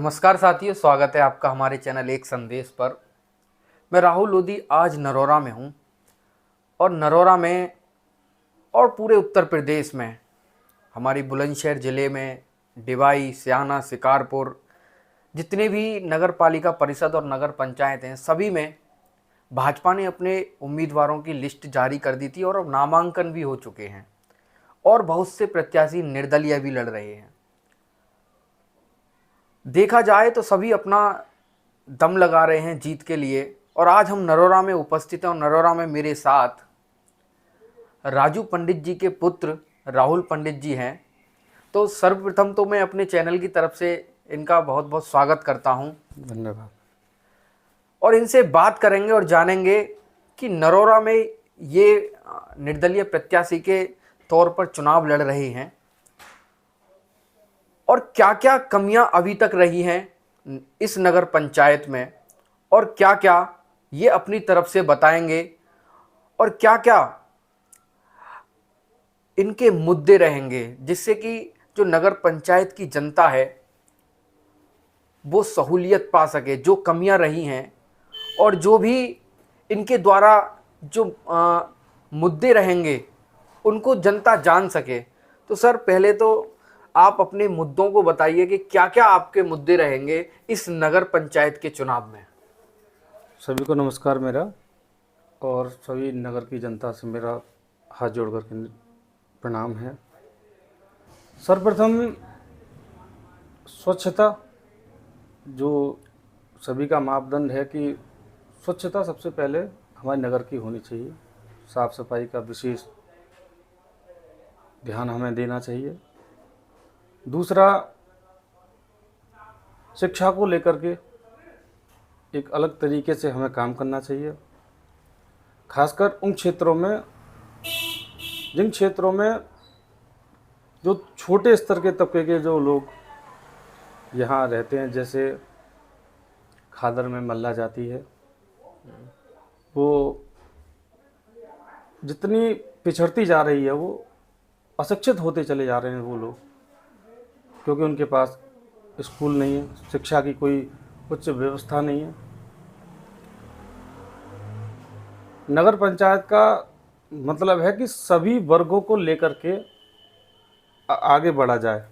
नमस्कार साथियों, स्वागत है आपका हमारे चैनल एक संदेश पर। मैं राहुल लोधी आज नरोरा में हूँ और नरोरा में और पूरे उत्तर प्रदेश में हमारी बुलंदशहर ज़िले में डिवाई, सियाना, शिकारपुर जितने भी नगर पालिका परिषद और नगर पंचायत हैं, सभी में भाजपा ने अपने उम्मीदवारों की लिस्ट जारी कर दी थी और अब नामांकन भी हो चुके हैं और बहुत से प्रत्याशी निर्दलीय भी लड़ रहे हैं। देखा जाए तो सभी अपना दम लगा रहे हैं जीत के लिए और आज हम नरोरा में उपस्थित हैं और नरोरा में मेरे साथ राजू पंडित जी के पुत्र राहुल पंडित जी हैं। तो सर्वप्रथम तो मैं अपने चैनल की तरफ से इनका बहुत बहुत स्वागत करता हूं। धन्यवाद। और इनसे बात करेंगे और जानेंगे कि नरोरा में ये निर्दलीय प्रत्याशी के तौर पर चुनाव लड़ रहे हैं और क्या क्या कमियां अभी तक रही हैं इस नगर पंचायत में और क्या क्या ये अपनी तरफ से बताएंगे और क्या क्या इनके मुद्दे रहेंगे जिससे कि जो नगर पंचायत की जनता है वो सहूलियत पा सके। जो कमियां रही हैं और जो भी इनके द्वारा जो मुद्दे रहेंगे उनको जनता जान सके। तो सर, पहले तो आप अपने मुद्दों को बताइए कि क्या क्या आपके मुद्दे रहेंगे इस नगर पंचायत के चुनाव में। सभी को नमस्कार मेरा, और सभी नगर की जनता से मेरा हाथ जोड़कर के प्रणाम है। सर्वप्रथम स्वच्छता, जो सभी का मापदंड है कि स्वच्छता सबसे पहले हमारे नगर की होनी चाहिए। साफ सफाई का विशेष ध्यान हमें देना चाहिए। दूसरा, शिक्षा को लेकर के एक अलग तरीके से हमें काम करना चाहिए, खासकर उन क्षेत्रों में जिन क्षेत्रों में जो छोटे स्तर के तबके के जो लोग यहाँ रहते हैं, जैसे खादर में मल्ला जाति है, वो जितनी पिछड़ती जा रही है वो अशिक्षित होते चले जा रहे हैं वो लोग, क्योंकि उनके पास स्कूल नहीं है, शिक्षा की कोई उच्च व्यवस्था नहीं है। नगर पंचायत का मतलब है कि सभी वर्गों को लेकर के आगे बढ़ा जाए,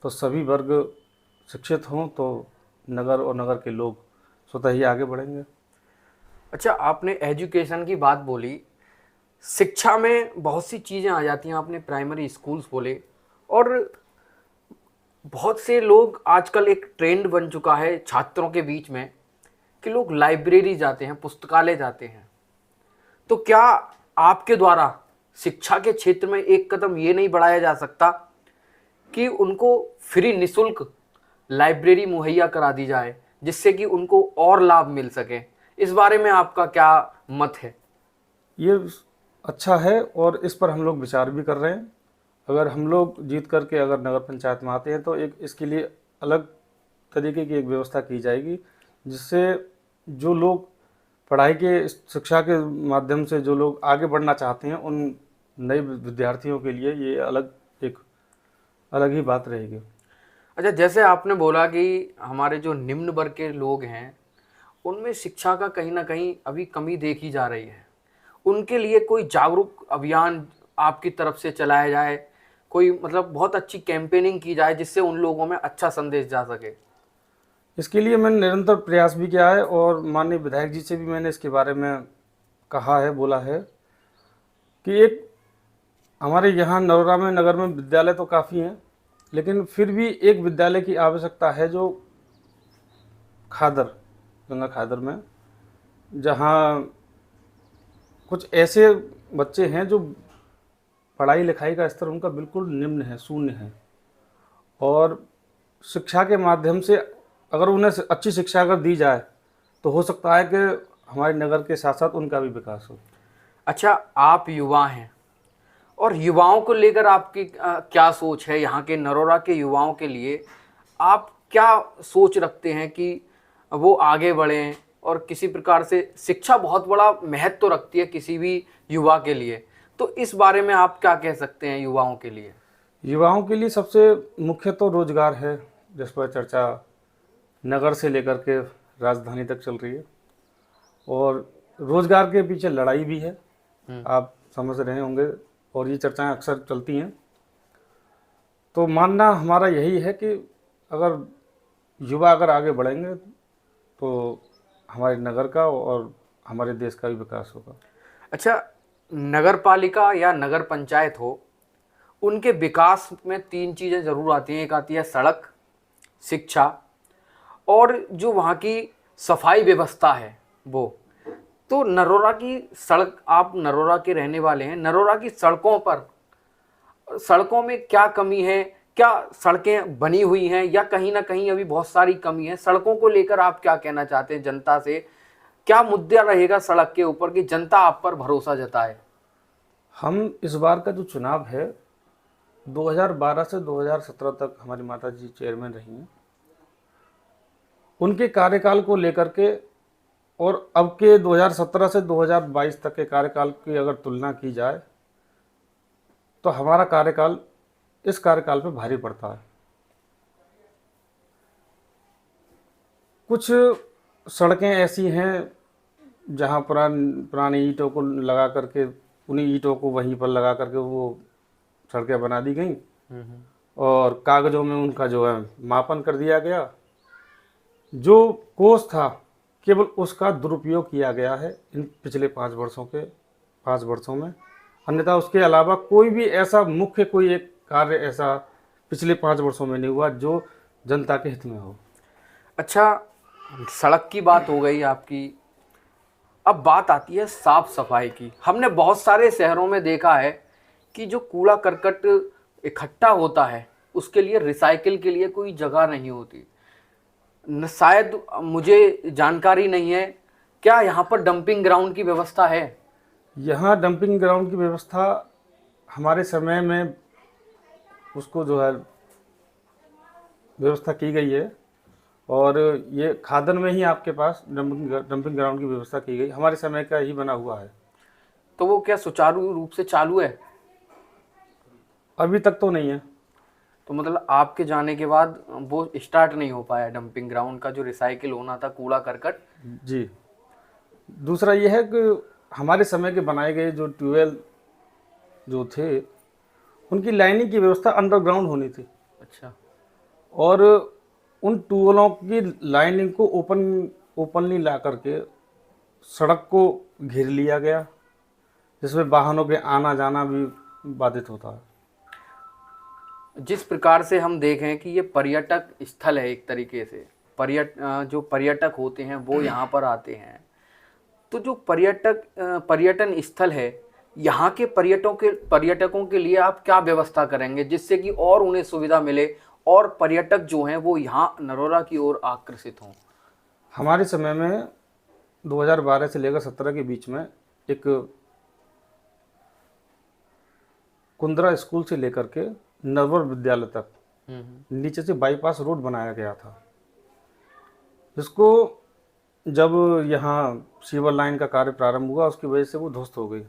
तो सभी वर्ग शिक्षित हों तो नगर और नगर के लोग स्वतः ही आगे बढ़ेंगे। अच्छा, आपने एजुकेशन की बात बोली, शिक्षा में बहुत सी चीज़ें आ जाती हैं। आपने प्राइमरी स्कूल्स बोले और बहुत से लोग आजकल एक ट्रेंड बन चुका है छात्रों के बीच में कि लोग लाइब्रेरी जाते हैं, पुस्तकालय जाते हैं। तो क्या आपके द्वारा शिक्षा के क्षेत्र में एक कदम ये नहीं बढ़ाया जा सकता कि उनको फ्री निशुल्क लाइब्रेरी मुहैया करा दी जाए जिससे कि उनको और लाभ मिल सके? इस बारे में आपका क्या मत है? ये अच्छा है और इस पर हम लोग विचार भी कर रहे हैं। अगर हम लोग जीत करके अगर नगर पंचायत में आते हैं तो एक इसके लिए अलग तरीके की एक व्यवस्था की जाएगी, जिससे जो लोग पढ़ाई के शिक्षा के माध्यम से जो लोग आगे बढ़ना चाहते हैं उन नए विद्यार्थियों के लिए ये एक अलग ही बात रहेगी। अच्छा, जैसे आपने बोला कि हमारे जो निम्न वर्ग के लोग हैं उनमें शिक्षा का कहीं ना कहीं अभी कमी देखी जा रही है, उनके लिए कोई जागरूक अभियान आपकी तरफ से चलाया जाए, कोई मतलब बहुत अच्छी कैंपेनिंग की जाए जिससे उन लोगों में अच्छा संदेश जा सके। इसके लिए मैंने निरंतर प्रयास भी किया है और माननीय विधायक जी से भी मैंने इसके बारे में कहा है, बोला है कि एक हमारे यहाँ नरोरा में नगर में विद्यालय तो काफ़ी हैं, लेकिन फिर भी एक विद्यालय की आवश्यकता है जो खादर, गंगा खादर में, जहाँ कुछ ऐसे बच्चे हैं जो पढ़ाई लिखाई का स्तर उनका बिल्कुल निम्न है, शून्य है, और शिक्षा के माध्यम से अगर उन्हें अच्छी शिक्षा अगर दी जाए तो हो सकता है कि हमारे नगर के साथ साथ उनका भी विकास हो। अच्छा, आप युवा हैं और युवाओं को लेकर आपकी क्या सोच है? यहाँ के नरोरा के युवाओं के लिए आप क्या सोच रखते हैं कि वो आगे बढ़ें? और किसी प्रकार से शिक्षा बहुत बड़ा महत्व रखती है किसी भी युवा के लिए, तो इस बारे में आप क्या कह सकते हैं युवाओं के लिए? युवाओं के लिए सबसे मुख्य तो रोजगार है, जिस पर चर्चा नगर से लेकर के राजधानी तक चल रही है, और रोजगार के पीछे लड़ाई भी है, आप समझ रहे होंगे, और ये चर्चाएं अक्सर चलती हैं। तो मानना हमारा यही है कि अगर युवा अगर आगे बढ़ेंगे तो हमारे नगर का और हमारे देश का भी विकास होगा। अच्छा, नगर पालिका या नगर पंचायत हो, उनके विकास में 3 चीज़ें ज़रूर आती हैं। एक आती है सड़क, शिक्षा, और जो वहाँ की सफाई व्यवस्था है वो। तो नरोरा की सड़क, आप नरोरा के रहने वाले हैं, नरोरा की सड़कों में क्या कमी है? क्या सड़कें बनी हुई हैं या कहीं ना कहीं अभी बहुत सारी कमी है? सड़कों को लेकर आप क्या कहना चाहते हैं जनता से? क्या मुद्दा रहेगा सड़क के ऊपर कि जनता आप पर भरोसा जताए? हम इस बार का जो चुनाव है, 2012 से 2017 तक हमारी माता जी चेयरमैन रही हैं, उनके कार्यकाल को लेकर के और अब के 2017 से 2022 तक के कार्यकाल की अगर तुलना की जाए तो हमारा कार्यकाल इस कार्यकाल पे भारी पड़ता है। कुछ सड़कें ऐसी हैं जहां पुरानी ईंटों को लगा करके, उन्हीं ईंटों को वहीं पर लगा करके वो सड़कें बना दी गई, और कागज़ों में उनका जो है मापन कर दिया गया। जो कोष था केवल उसका दुरुपयोग किया गया है इन पिछले 5 वर्षों में। अन्यथा उसके अलावा कोई भी ऐसा मुख्य कोई एक कार्य ऐसा पिछले 5 वर्षों में नहीं हुआ जो जनता के हित में हो। अच्छा, सड़क की बात हो गई आपकी, अब बात आती है साफ सफाई की। हमने बहुत सारे शहरों में देखा है कि जो कूड़ा करकट इकट्ठा होता है उसके लिए रिसाइकिल के लिए कोई जगह नहीं होती। शायद मुझे जानकारी नहीं है, क्या यहाँ पर डंपिंग ग्राउंड की व्यवस्था है? यहाँ डंपिंग ग्राउंड की व्यवस्था हमारे समय में उसको जो है व्यवस्था की गई है, और ये खादन में ही आपके पास डंपिंग ग्राउंड की व्यवस्था की गई, हमारे समय का ही बना हुआ है। तो वो क्या सुचारू रूप से चालू है? अभी तक तो नहीं है। तो मतलब आपके जाने के बाद वो स्टार्ट नहीं हो पाया डंपिंग ग्राउंड का, जो रिसाइकिल होना था कूड़ा करकट? जी। दूसरा ये है कि हमारे समय के बनाए गए जो ट्यूबवेल जो थे उनकी लाइनिंग की व्यवस्था अंडरग्राउंड होनी थी। अच्छा। और उन ट्यूबवेलों की लाइनिंग को ओपनली ला करके सड़क को घेर लिया गया, जिसमें वाहनों के आना जाना भी बाधित होता है। जिस प्रकार से हम देखें कि ये पर्यटक स्थल है, एक तरीके से जो पर्यटक होते हैं वो यहाँ पर आते हैं, तो जो पर्यटन स्थल है, यहाँ के पर्यटकों के लिए आप क्या व्यवस्था करेंगे जिससे कि और उन्हें सुविधा मिले और पर्यटक जो हैं वो यहाँ नरोरा की ओर आकर्षित हों? हमारे समय में 2012 से लेकर 17 के बीच में एक कुंद्रा स्कूल से लेकर के नरवर विद्यालय तक नीचे से बाईपास रोड बनाया गया था, जिसको जब यहाँ सीवर लाइन का कार्य प्रारंभ हुआ उसकी वजह से वो ध्वस्त हो गई।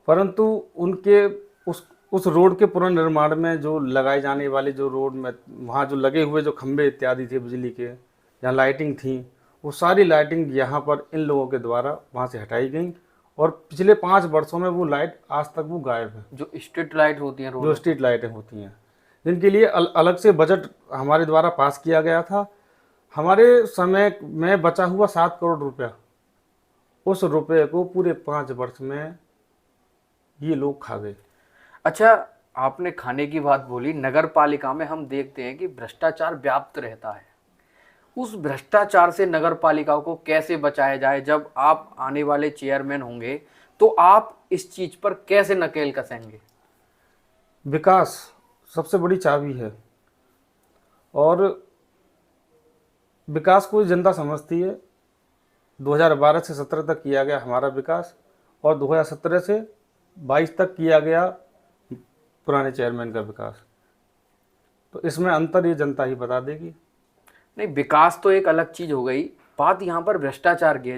परंतु उनके उस रोड के पुनर्निर्माण में जो लगाए जाने वाले जो रोड में वहाँ जो लगे हुए जो खंभे इत्यादि थे बिजली के, जहाँ लाइटिंग थी, वो सारी लाइटिंग यहाँ पर इन लोगों के द्वारा वहाँ से हटाई गई, और पिछले 5 वर्षों में वो लाइट आज तक वो गायब है। जो स्ट्रीट लाइट होती हैं, जो स्ट्रीट लाइटें होती हैं, जिनके लिए अलग से बजट हमारे द्वारा पास किया गया था। हमारे समय में बचा हुआ 7 करोड़ रुपया, उस रुपये को पूरे 5 वर्ष में ये लोग खा गए। अच्छा, आपने खाने की बात बोली। नगर पालिका में हम देखते हैं कि भ्रष्टाचार व्याप्त रहता है। उस भ्रष्टाचार से नगर पालिका को कैसे बचाया जाए? जब आप आने वाले चेयरमैन होंगे तो आप इस चीज पर कैसे नकेल कसेंगे? विकास सबसे बड़ी चाबी है, और विकास को जनता समझती है। 2012 से 17 तक किया गया हमारा विकास, और 2017 से 22 तक किया गया पुराने चेयरमैन का विकास। तो इसमें अंतर ये जनता ही बता देगी। नहीं, विकास तो एक अलग चीज हो गई, बात यहाँ पर भ्रष्टाचार की है।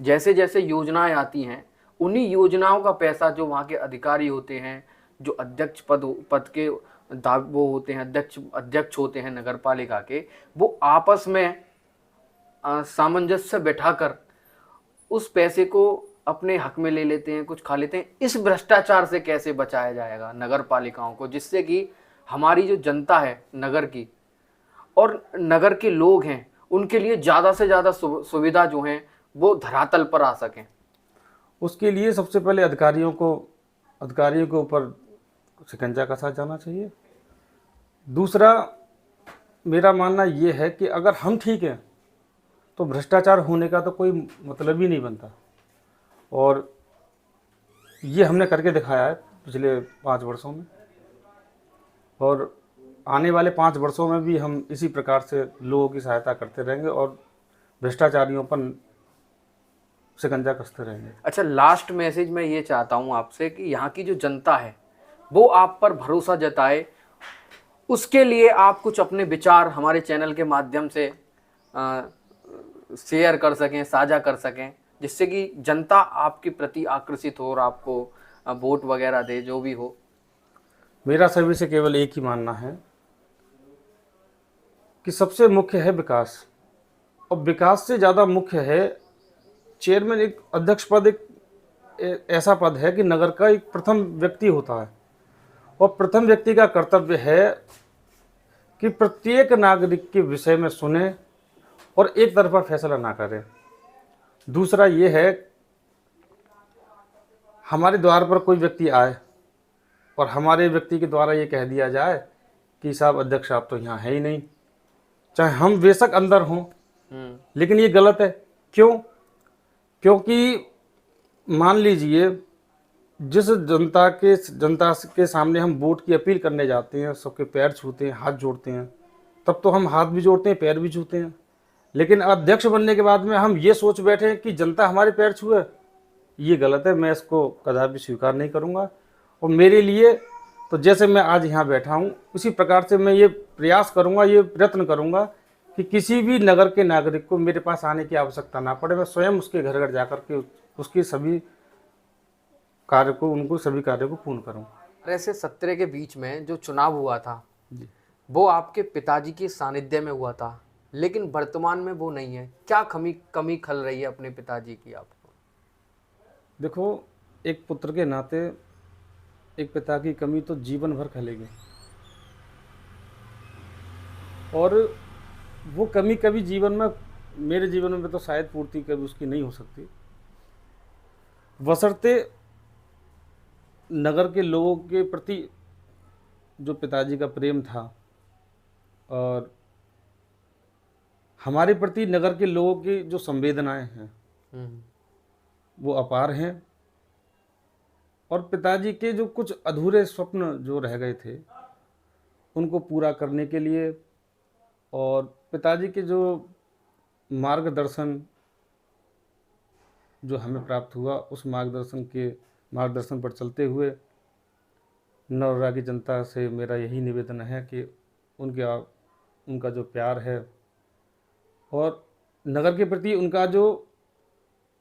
जैसे जैसे योजनाएं आती हैं, उन्हीं योजनाओं का पैसा जो वहाँ के अधिकारी होते हैं, जो अध्यक्ष पद के वो होते हैं अध्यक्ष होते हैं नगर पालिका के, वो आपस में सामंजस्य बैठाकर उस पैसे को अपने हक में ले लेते हैं, कुछ खा लेते हैं। इस भ्रष्टाचार से कैसे बचाया जाएगा नगर पालिकाओं को, जिससे कि हमारी जो जनता है नगर की और नगर के लोग हैं उनके लिए ज़्यादा से ज़्यादा सुविधा जो हैं वो धरातल पर आ सकें? उसके लिए सबसे पहले अधिकारियों के ऊपर शिकंजा कसा जाना चाहिए। दूसरा, मेरा मानना ये है कि अगर हम ठीक हैं तो भ्रष्टाचार होने का तो कोई मतलब ही नहीं बनता, और ये हमने करके दिखाया है पिछले 5 वर्षों में, और आने वाले 5 वर्षों में भी हम इसी प्रकार से लोगों की सहायता करते रहेंगे और भ्रष्टाचारियों पर शिकंजा कसते रहेंगे। अच्छा, लास्ट मैसेज मैं ये चाहता हूँ आपसे कि यहाँ की जो जनता है वो आप पर भरोसा जताए, उसके लिए आप कुछ अपने विचार हमारे चैनल के माध्यम से शेयर कर सकें, साझा कर सकें, जिससे कि जनता आपके प्रति आकर्षित हो और आपको वोट वगैरह दे, जो भी हो। मेरा सभी से केवल एक ही मानना है कि सबसे मुख्य है विकास, और विकास से ज़्यादा मुख्य है चेयरमैन। एक अध्यक्ष पद एक ऐसा पद है कि नगर का एक प्रथम व्यक्ति होता है, और प्रथम व्यक्ति का कर्तव्य है कि प्रत्येक नागरिक के विषय में सुने और एक तरफा फैसला ना करें। दूसरा ये है, हमारे द्वार पर कोई व्यक्ति आए और हमारे व्यक्ति के द्वारा ये कह दिया जाए कि साहब अध्यक्ष आप तो यहाँ है ही नहीं, चाहे हम बेशक अंदर हों, लेकिन ये गलत है। क्यों? क्योंकि मान लीजिए जिस जनता के सामने हम वोट की अपील करने जाते हैं, सबके पैर छूते हैं, हाथ जोड़ते हैं, तब तो हम हाथ भी जोड़ते हैं, पैर भी छूते हैं, लेकिन अध्यक्ष बनने के बाद में हम ये सोच बैठे हैं कि जनता हमारे पैर छुए, ये गलत है। मैं इसको कदापि स्वीकार नहीं करूँगा। और मेरे लिए तो जैसे मैं आज यहाँ बैठा हूँ, उसी प्रकार से मैं ये प्रयास करूँगा, ये प्रयत्न करूँगा कि किसी भी नगर के नागरिक को मेरे पास आने की आवश्यकता ना पड़े। मैं स्वयं उसके घर घर जाकर के उसके सभी कार्य को पूर्ण करूँ। ऐसे 17 के बीच में जो चुनाव हुआ था वो आपके पिताजी के सानिध्य में हुआ था, लेकिन वर्तमान में वो नहीं है। क्या कमी खल रही है अपने पिताजी की आपको? देखो, एक पुत्र के नाते एक पिता की कमी तो जीवन भर खलेगी, और वो कमी कभी मेरे जीवन में तो शायद पूर्ति कभी उसकी नहीं हो सकती, बशर्ते नगर के लोगों के प्रति जो पिताजी का प्रेम था और हमारे प्रति नगर के लोगों की जो संवेदनाएं हैं वो अपार हैं, और पिताजी के जो कुछ अधूरे स्वप्न जो रह गए थे उनको पूरा करने के लिए, और पिताजी के जो मार्गदर्शन जो हमें प्राप्त हुआ, उस मार्गदर्शन पर चलते हुए नरोरा की जनता से मेरा यही निवेदन है कि उनका जो प्यार है और नगर के प्रति उनका जो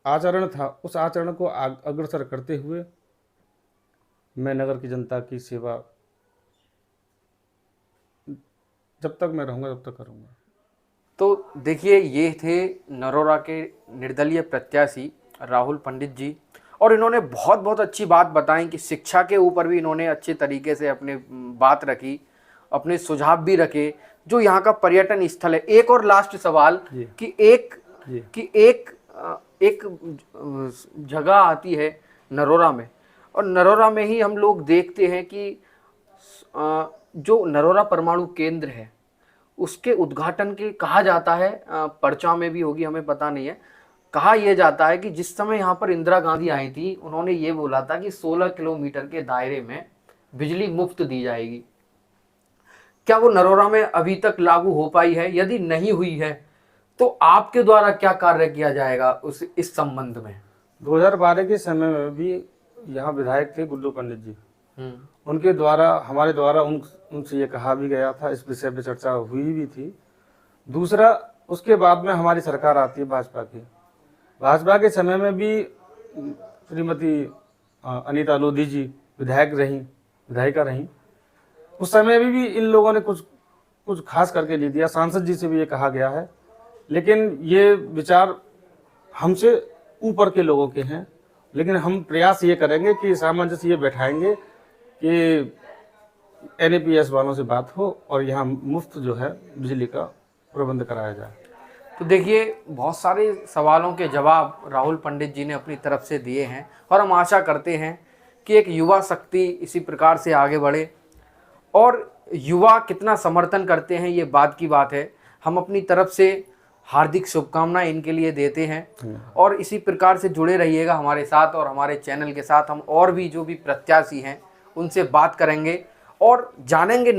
आचरण था, उस आचरण को अग्रसर करते हुए मैं नगर की जनता की सेवा जब तक मैं रहूँगा तब तक करूँगा। तो देखिए, ये थे नरोरा के निर्दलीय प्रत्याशी राहुल पंडित जी, और इन्होंने बहुत बहुत अच्छी बात बताई कि शिक्षा के ऊपर भी इन्होंने अच्छे तरीके से अपने बात रखी, अपने सुझाव भी रखे, जो यहाँ का पर्यटन स्थल है। एक और लास्ट सवाल कि एक जगह आती है नरोरा में, और नरोरा में ही हम लोग देखते हैं कि जो नरोरा परमाणु केंद्र है उसके उद्घाटन के कहा जाता है, पर्चा में भी होगी हमें पता नहीं है, कहा यह जाता है कि जिस समय यहाँ पर इंदिरा गांधी आई थी उन्होंने ये बोला था कि 16 किलोमीटर के दायरे में बिजली मुफ्त दी जाएगी। क्या वो नरोरा में अभी तक लागू हो पाई है? यदि नहीं हुई है तो आपके द्वारा क्या कार्य किया जाएगा इस संबंध में? 2012 के समय में भी यहाँ विधायक थे गुड्डू पंडित जी, उनके द्वारा हमारे द्वारा उनसे ये कहा भी गया था, इस विषय पर चर्चा हुई भी थी। दूसरा, उसके बाद में हमारी सरकार आती है भाजपा के समय में भी श्रीमती अनीता लोधी जी विधायिका रहीं। उस समय भी इन लोगों ने कुछ कुछ खास करके नहीं दिया। सांसद जी से भी ये कहा गया है, लेकिन ये विचार हमसे ऊपर के लोगों के हैं। लेकिन हम प्रयास ये करेंगे कि सामंजस्य ये बैठाएंगे कि NAPS वालों से बात हो और यहाँ मुफ्त जो है बिजली का प्रबंध कराया जाए। तो देखिए, बहुत सारे सवालों के जवाब राहुल पंडित जी ने अपनी तरफ से दिए हैं और हम आशा करते हैं कि एक युवा शक्ति इसी प्रकार से आगे बढ़े। और युवा कितना समर्थन करते हैं ये बात की बात है। हम अपनी तरफ से हार्दिक शुभकामनाएं इनके लिए देते हैं और इसी प्रकार से जुड़े रहिएगा हमारे साथ और हमारे चैनल के साथ। हम और भी जो भी प्रत्याशी हैं उनसे बात करेंगे और जानेंगे